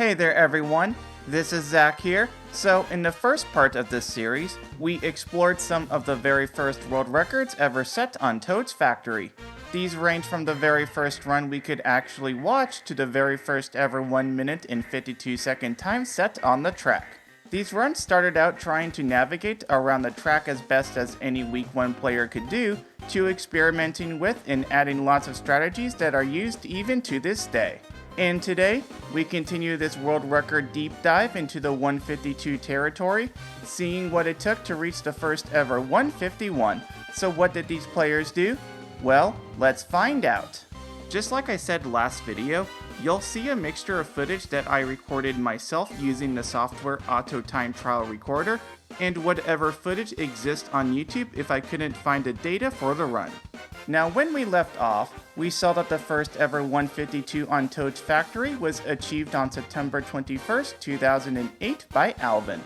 Hey there everyone, this is Zach here. So in the first part of this series, we explored some of the very first world records ever set on Toad's Factory. These range from the very first run we could actually watch to the very first ever 1 minute and 52 second time set on the track. These runs started out trying to navigate around the track as best as any Week 1 player could do, to experimenting with and adding lots of strategies that are used even to this day. And today, we continue this world record deep dive into the 152 territory, seeing what it took to reach the first ever 151. So what did these players do? Well, let's find out. Just like I said last video, you'll see a mixture of footage that I recorded myself using the software Auto Time Trial Recorder, and whatever footage exists on YouTube if I couldn't find the data for the run. Now when we left off, we saw that the first ever 152 on Toad's Factory was achieved on September 21st, 2008 by Alvin,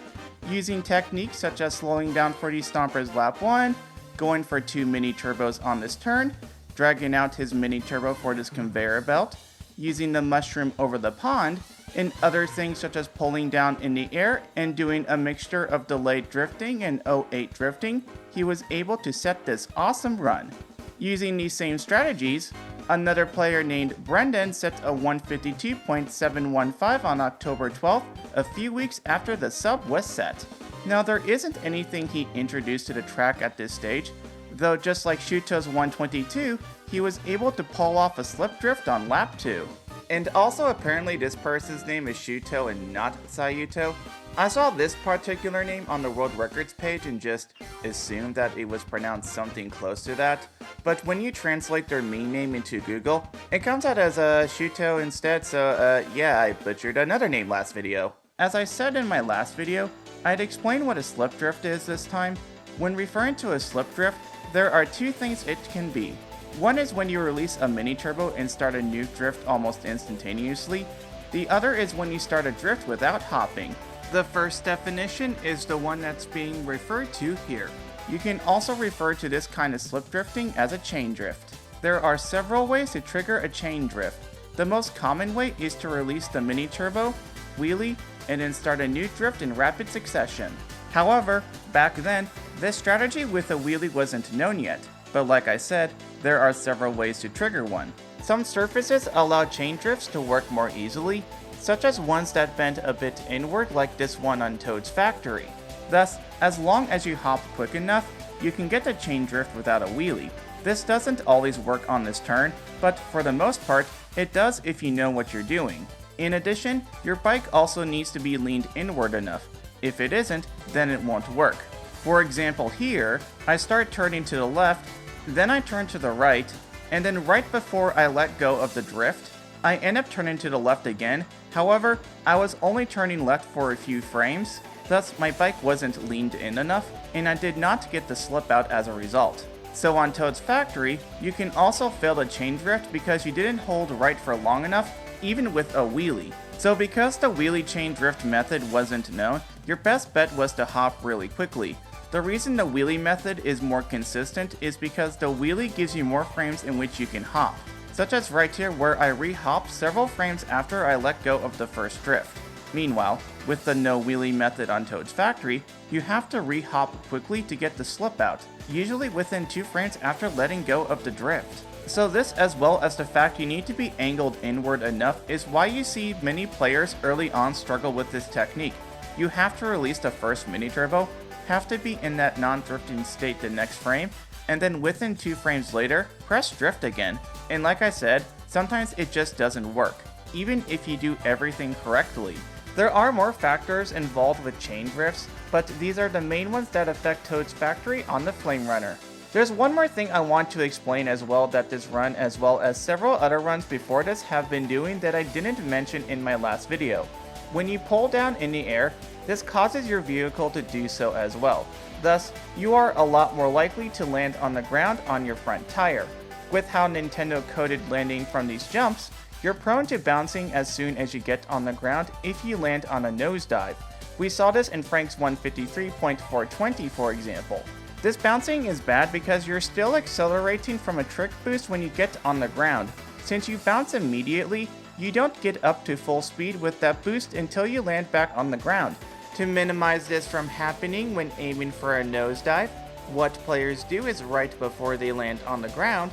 using techniques such as slowing down Freddy Stomper's lap 1, going for 2 mini turbos on this turn, dragging out his mini turbo for this conveyor belt, using the mushroom over the pond, and other things such as pulling down in the air and doing a mixture of delayed drifting and 08 drifting, he was able to set this awesome run. Using these same strategies, another player named Brendan set a 152.715 on October 12th, a few weeks after the sub was set. Now there isn't anything he introduced to the track at this stage, though just like Shuto's 122, he was able to pull off a slip drift on lap 2. And also apparently this person's name is Shuto and not Sayuto. I saw this particular name on the World Records page and just assumed that it was pronounced something close to that. But when you translate their main name into Google, it comes out as Shuto instead, so yeah, I butchered another name last video. As I said in my last video, I'd explain what a slip drift is this time. When referring to a slip drift, there are two things it can be. One is when you release a mini turbo and start a new drift almost instantaneously. The other is when you start a drift without hopping. The first definition is the one that's being referred to here. You can also refer to this kind of slip drifting as a chain drift. There are several ways to trigger a chain drift. The most common way is to release the mini turbo, wheelie, and then start a new drift in rapid succession. However, back then, this strategy with a wheelie wasn't known yet, but like I said, there are several ways to trigger one. Some surfaces allow chain drifts to work more easily, such as ones that bend a bit inward like this one on Toad's Factory. Thus, as long as you hop quick enough, you can get a chain drift without a wheelie. This doesn't always work on this turn, but for the most part, it does if you know what you're doing. In addition, your bike also needs to be leaned inward enough. If it isn't, then it won't work. For example here, I start turning to the left, then I turn to the right, and then right before I let go of the drift, I end up turning to the left again. However, I was only turning left for a few frames, thus my bike wasn't leaned in enough, and I did not get the slip out as a result. So on Toad's Factory, you can also fail the chain drift because you didn't hold right for long enough, even with a wheelie. So because the wheelie chain drift method wasn't known, your best bet was to hop really quickly. The reason the wheelie method is more consistent is because the wheelie gives you more frames in which you can hop, such as right here where I re-hopped several frames after I let go of the first drift. Meanwhile, with the no wheelie method on Toad's Factory, you have to re-hop quickly to get the slip out, usually within 2 frames after letting go of the drift. So this, as well as the fact you need to be angled inward enough, is why you see many players early on struggle with this technique. You have to release the first mini turbo, have to be in that non-drifting state the next frame, and then within 2 frames later, press drift again. And like I said, sometimes it just doesn't work, even if you do everything correctly. There are more factors involved with chain drifts, but these are the main ones that affect Toad's Factory on the Flame Runner. There's one more thing I want to explain as well that this run, as well as several other runs before this, have been doing that I didn't mention in my last video. When you pull down in the air, this causes your vehicle to do so as well. Thus, you are a lot more likely to land on the ground on your front tire. With how Nintendo coded landing from these jumps, you're prone to bouncing as soon as you get on the ground if you land on a nosedive. We saw this in Frank's 153.420 for example. This bouncing is bad because you're still accelerating from a trick boost when you get on the ground. Since you bounce immediately, you don't get up to full speed with that boost until you land back on the ground. To minimize this from happening when aiming for a nosedive, what players do is right before they land on the ground,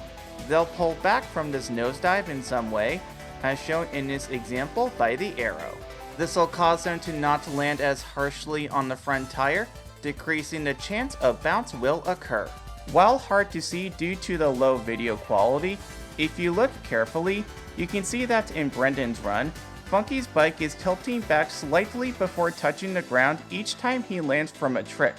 they'll pull back from this nosedive in some way, as shown in this example by the arrow. This will cause them to not land as harshly on the front tire, decreasing the chance a bounce will occur. While hard to see due to the low video quality, if you look carefully, you can see that in Brendan's run, Funky's bike is tilting back slightly before touching the ground each time he lands from a trick.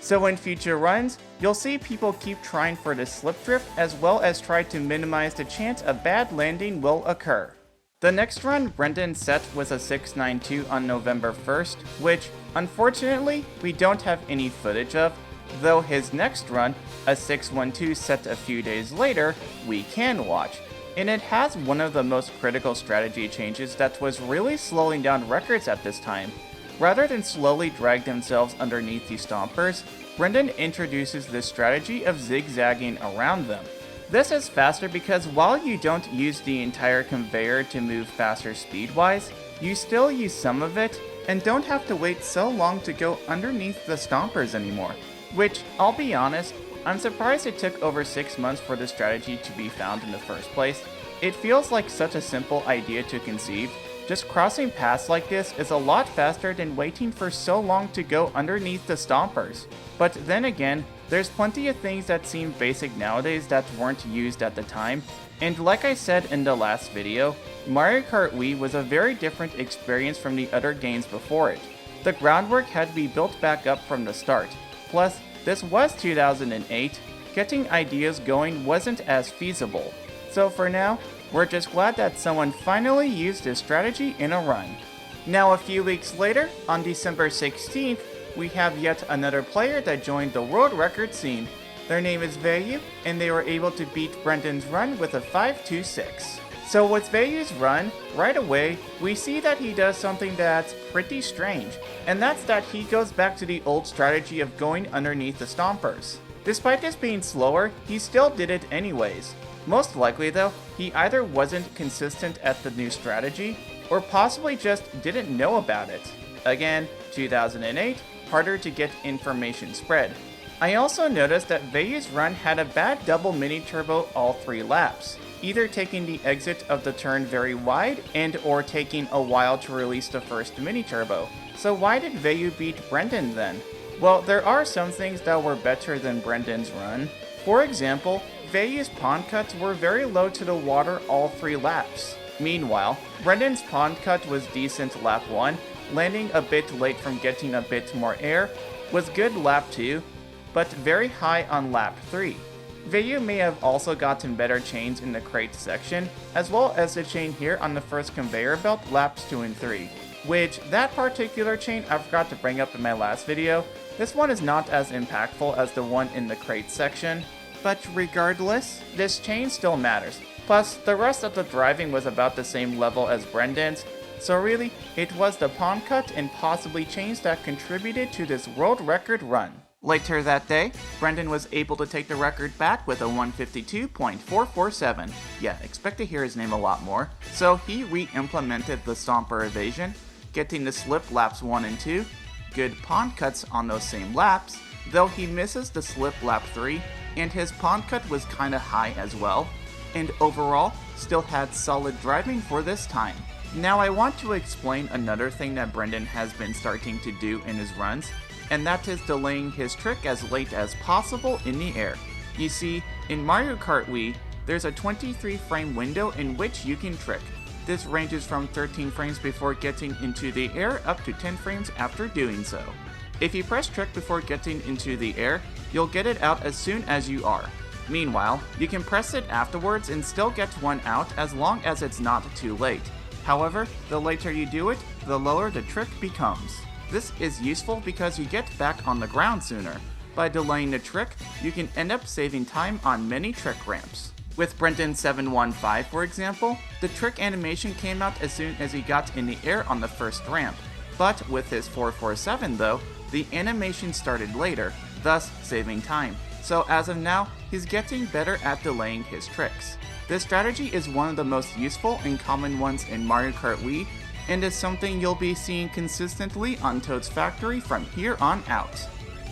So in future runs, you'll see people keep trying for this slip drift as well as try to minimize the chance a bad landing will occur. The next run Brendan set was a 692 on November 1st, which, unfortunately, we don't have any footage of, though his next run, a 612 set a few days later, we can watch. And it has one of the most critical strategy changes that was really slowing down records at this time. Rather than slowly drag themselves underneath the stompers, Brendan introduces this strategy of zigzagging around them. This is faster because while you don't use the entire conveyor to move faster speed-wise, you still use some of it and don't have to wait so long to go underneath the stompers anymore. Which, I'll be honest, I'm surprised it took over 6 months for this strategy to be found in the first place. It feels like such a simple idea to conceive. Just crossing paths like this is a lot faster than waiting for so long to go underneath the stompers. But then again, there's plenty of things that seem basic nowadays that weren't used at the time. And like I said in the last video, Mario Kart Wii was a very different experience from the other games before it. The groundwork had to be built back up from the start. Plus, this was 2008, getting ideas going wasn't as feasible. So for now, we're just glad that someone finally used this strategy in a run. Now a few weeks later, on December 16th, we have yet another player that joined the world record scene. Their name is Vayu, and they were able to beat Brendan's run with a 5.26. So with Vayu's run, right away, we see that he does something that's pretty strange, and that's that he goes back to the old strategy of going underneath the stompers. Despite this being slower, he still did it anyways. Most likely though, he either wasn't consistent at the new strategy, or possibly just didn't know about it. Again, 2008, harder to get information spread. I also noticed that Vayu's run had a bad double mini turbo all 3 laps, either taking the exit of the turn very wide and or taking a while to release the first mini turbo. So why did Vayu beat Brendan then? Well, there are some things that were better than Brendan's run. For example, Vayu's pond cuts were very low to the water all 3 laps. Meanwhile, Brendan's pond cut was decent lap 1, landing a bit late from getting a bit more air, was good lap 2, but very high on lap 3. Vayu may have also gotten better chains in the crate section, as well as the chain here on the first conveyor belt laps 2 and 3, which that particular chain I forgot to bring up in my last video. This one is not as impactful as the one in the crate section, but regardless, this chain still matters. Plus, the rest of the driving was about the same level as Brendan's, so really, it was the pond cut and possibly chains that contributed to this world record run. Later that day, Brendan was able to take the record back with a 152.447. Yeah, expect to hear his name a lot more. So he re-implemented the stomper evasion, getting the slip laps 1 and 2, good pond cuts on those same laps, though he misses the slip lap 3, and his pond cut was kinda high as well, and overall, still had solid driving for this time. Now I want to explain another thing that Brendan has been starting to do in his runs, and that is delaying his trick as late as possible in the air. You see, in Mario Kart Wii, there's a 23 frame window in which you can trick. This ranges from 13 frames before getting into the air up to 10 frames after doing so. If you press trick before getting into the air, you'll get it out as soon as you are. Meanwhile, you can press it afterwards and still get one out as long as it's not too late. However, the later you do it, the lower the trick becomes. This is useful because you get back on the ground sooner. By delaying the trick, you can end up saving time on many trick ramps. With Brendan 715, for example, the trick animation came out as soon as he got in the air on the first ramp. But with his 447 though, the animation started later, thus saving time. So as of now, he's getting better at delaying his tricks. This strategy is one of the most useful and common ones in Mario Kart Wii, and is something you'll be seeing consistently on Toad's Factory from here on out.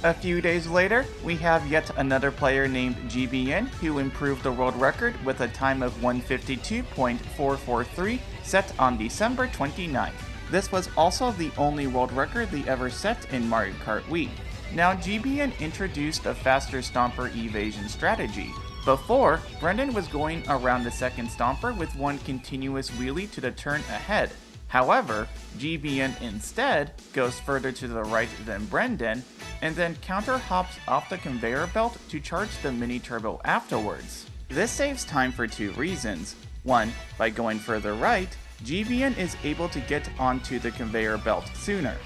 A few days later, we have yet another player named GBN who improved the world record with a time of 152.443 set on December 29th. This was also the only world record they ever set in Mario Kart Wii. Now, GBN introduced a faster stomper evasion strategy. Before, Brendan was going around the second stomper with one continuous wheelie to the turn ahead. However, GBN instead goes further to the right than Brendan, and then counter hops off the conveyor belt to charge the mini turbo afterwards. This saves time for two reasons. One, by going further right, GBN is able to get onto the conveyor belt sooner.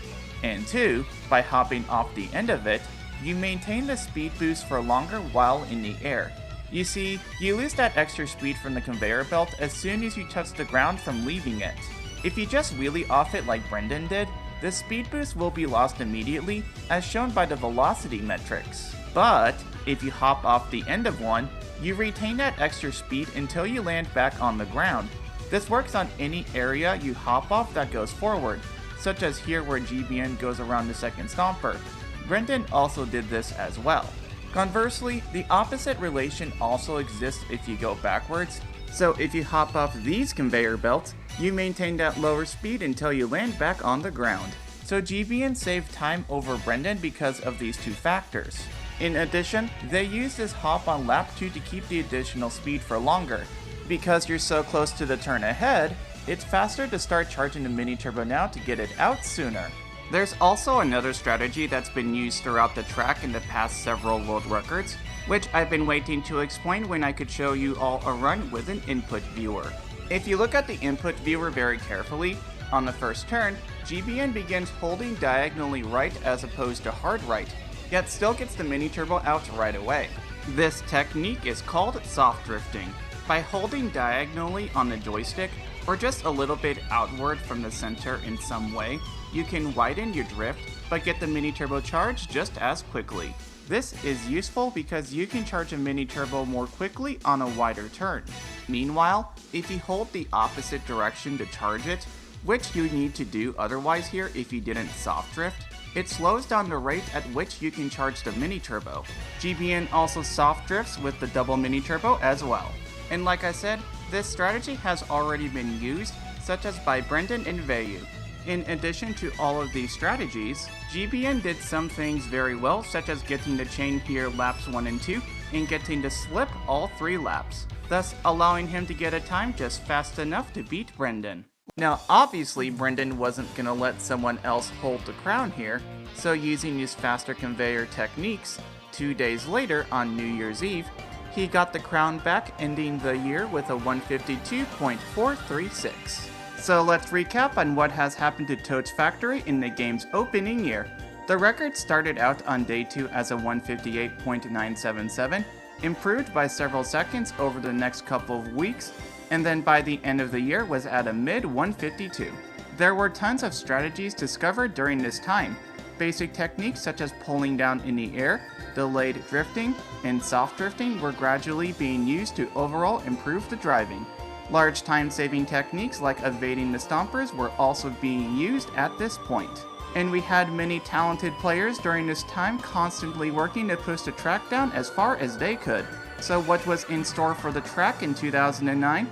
And two, by hopping off the end of it, you maintain the speed boost for longer while in the air. You see, you lose that extra speed from the conveyor belt as soon as you touch the ground from leaving it. If you just wheelie off it like Brendan did, the speed boost will be lost immediately, as shown by the velocity metrics. But, if you hop off the end of one, you retain that extra speed until you land back on the ground. This works on any area you hop off that goes forward, such as here where GBN goes around the second stomper. Brendan also did this as well. Conversely, the opposite relation also exists if you go backwards. So if you hop off these conveyor belts, you maintain that lower speed until you land back on the ground. So GBN saved time over Brendan because of these two factors. In addition, they use this hop on lap 2 to keep the additional speed for longer. Because you're so close to the turn ahead, it's faster to start charging the mini turbo now to get it out sooner. There's also another strategy that's been used throughout the track in the past several world records, which I've been waiting to explain when I could show you all a run with an input viewer. If you look at the input viewer very carefully, on the first turn, GBN begins holding diagonally right as opposed to hard right, yet still gets the mini turbo out right away. This technique is called soft drifting. By holding diagonally on the joystick, or just a little bit outward from the center in some way, you can widen your drift, but get the mini turbo charged just as quickly. This is useful because you can charge a mini turbo more quickly on a wider turn. Meanwhile, if you hold the opposite direction to charge it, which you need to do otherwise here if you didn't soft drift, it slows down the rate at which you can charge the mini turbo. GBN also soft drifts with the double mini turbo as well. And like I said, this strategy has already been used, such as by Brendan and Vayu. In addition to all of these strategies, GBN did some things very well, such as getting the chain here laps 1 and 2, and getting to slip all 3 laps, thus allowing him to get a time just fast enough to beat Brendan. Now obviously Brendan wasn't gonna let someone else hold the crown here, so using his faster conveyor techniques, 2 days later on New Year's Eve, he got the crown back, ending the year with a 152.436. So let's recap on what has happened to Toad's Factory in the game's opening year. The record started out on day 2 as a 158.977, improved by several seconds over the next couple of weeks, and then by the end of the year was at a mid 152. There were tons of strategies discovered during this time. Basic techniques such as pulling down in the air, delayed drifting, and soft drifting were gradually being used to overall improve the driving. Large time-saving techniques like evading the stompers were also being used at this point. And we had many talented players during this time constantly working to push the track down as far as they could. So what was in store for the track in 2009?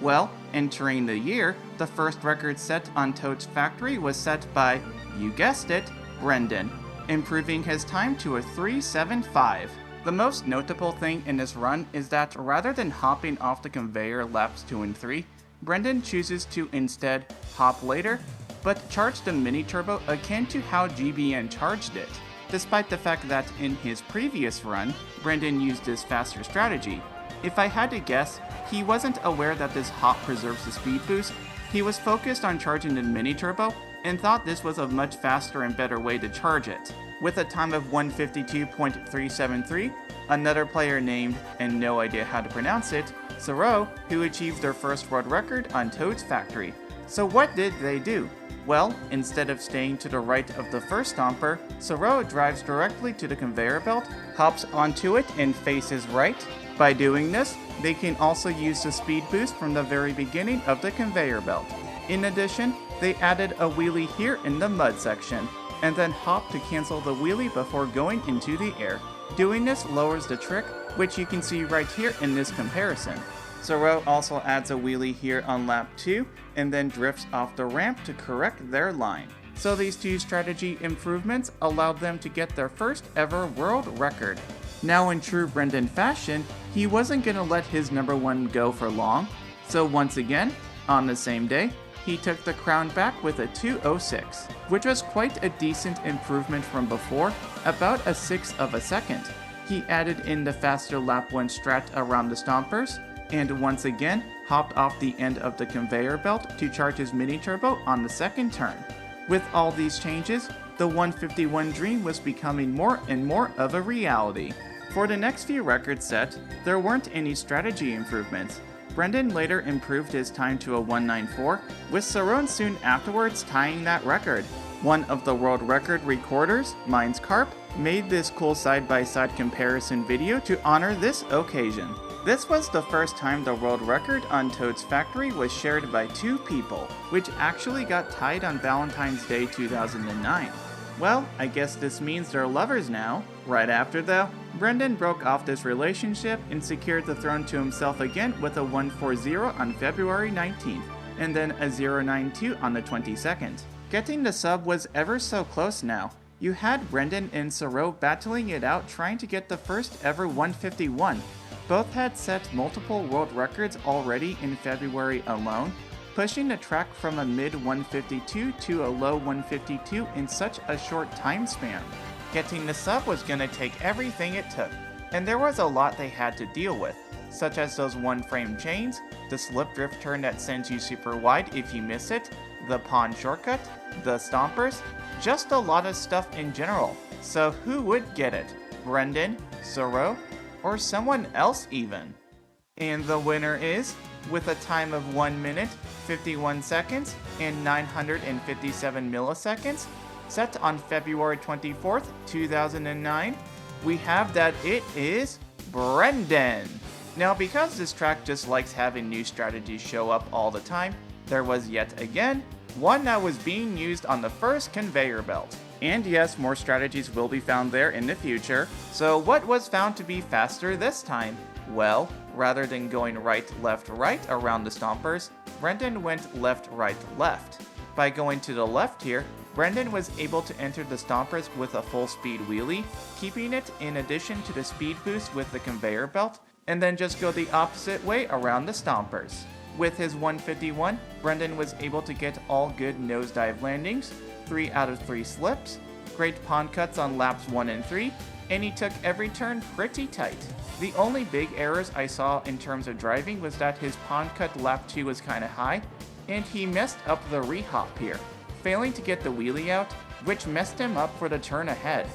Well, entering the year, the first record set on Toad's Factory was set by, you guessed it, Brendan, improving his time to a 3.75. The most notable thing in this run is that rather than hopping off the conveyor laps 2 and 3, Brendan chooses to instead hop later, but charge the mini turbo akin to how GBN charged it. Despite the fact that in his previous run, Brendan used this faster strategy. If I had to guess, he wasn't aware that this hop preserves the speed boost. He was focused on charging the mini turbo and thought this was a much faster and better way to charge it. With a time of 152.373, another player named, and no idea how to pronounce it, Zero, who achieved their first world record on Toad's Factory. So what did they do? Well, instead of staying to the right of the first stomper, Soro drives directly to the conveyor belt, hops onto it, and faces right. By doing this, they can also use the speed boost from the very beginning of the conveyor belt. In addition, they added a wheelie here in the mud section, and then hop to cancel the wheelie before going into the air. Doing this lowers the trick, which you can see right here in this comparison. Soro also adds a wheelie here on lap 2, and then drifts off the ramp to correct their line. So these two strategy improvements allowed them to get their first ever world record. Now in true Brendan fashion, he wasn't gonna let his number 1 go for long, so once again, on the same day, he took the crown back with a 2:06, which was quite a decent improvement from before, about a 1/6 of a second. He added in the faster lap 1 strat around the stompers, and once again hopped off the end of the conveyor belt to charge his mini turbo on the second turn. With all these changes, the 151 dream was becoming more and more of a reality. For the next few records set, there weren't any strategy improvements. Brendan later improved his time to a 194, with Saron soon afterwards tying that record. One of the world record recorders, Mine's Kart, made this cool side-by-side comparison video to honor this occasion. This was the first time the world record on Toad's Factory was shared by 2 people, which actually got tied on Valentine's Day 2009. Well, I guess this means they're lovers now. Right after though, Brendan broke off this relationship and secured the throne to himself again with a 140 on February 19th, and then a 092 on the 22nd. Getting the sub was ever so close now. You had Brendan and Soro battling it out trying to get the first ever 151. Both had set multiple world records already in February alone, pushing the track from a mid 152 to a low 152 in such a short time span. Getting the sub was gonna take everything it took, and there was a lot they had to deal with, such as those one-frame chains, the slip drift turn that sends you super wide if you miss it, the pond shortcut, the stompers, just a lot of stuff in general. So who would get it? Brendan, Soro, or someone else even? And the winner is, with a time of 1 minute, 51 seconds, and 957 milliseconds, set on February 24th, 2009, we have that it is Brendan. Now because this track just likes having new strategies show up all the time, there was yet again one that was being used on the first conveyor belt. And yes, more strategies will be found there in the future. So what was found to be faster this time? Well, rather than going right, left, right around the stompers, Brendan went left, right, left. By going to the left here, Brendan was able to enter the stompers with a full speed wheelie, keeping it in addition to the speed boost with the conveyor belt, and then just go the opposite way around the stompers. With his 151, Brendan was able to get all good nosedive landings, 3 out of 3 slips, great pond cuts on laps 1 and 3, and he took every turn pretty tight. The only big errors I saw in terms of driving was that his pond cut lap 2 was kinda high, and he messed up the re-hop here, failing to get the wheelie out, which messed him up for the turn ahead.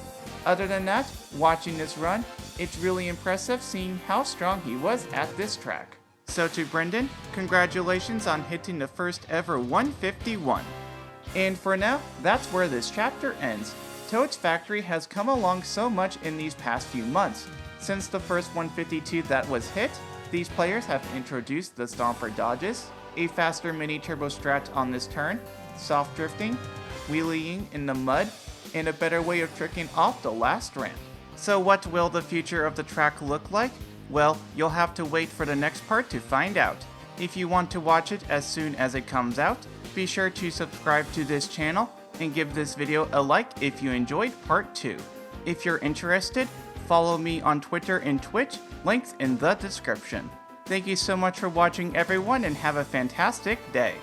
Other than that, watching this run, it's really impressive seeing how strong he was at this track. So to Brendan, congratulations on hitting the first ever 151. And for now, that's where this chapter ends. Toad's Factory has come along so much in these past few months. Since the first 152 that was hit, these players have introduced the Stomper dodges, a faster mini turbo strat on this turn, soft drifting, wheeling in the mud, and a better way of tricking off the last ramp. So what will the future of the track look like? Well, you'll have to wait for the next part to find out. If you want to watch it as soon as it comes out, be sure to subscribe to this channel and give this video a like if you enjoyed part 2. If you're interested, follow me on Twitter and Twitch, links in the description. Thank you so much for watching everyone and have a fantastic day.